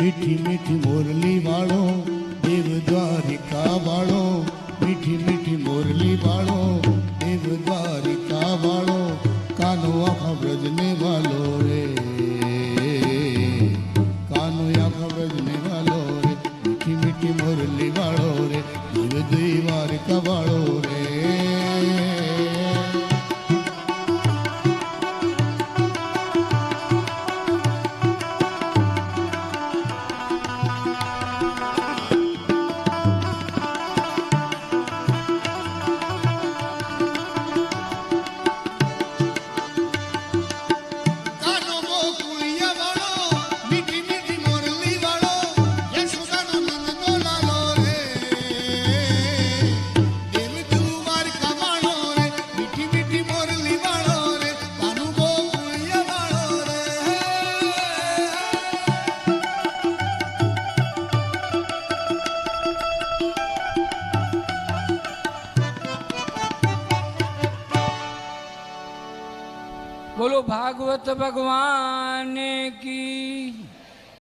मीठी मीठी मुरली वालो देव द्वारिका वालो, मीठी मीठी मुरली वालो देव द्वारिका वालो, कानो आखा ब्रजने वालो रे, कानो आखा ब्रजने वालो रे, मीठी मीठी मुरली वालो रे देव द्वारिका वालो रे। बोलो भागवत भगवान की।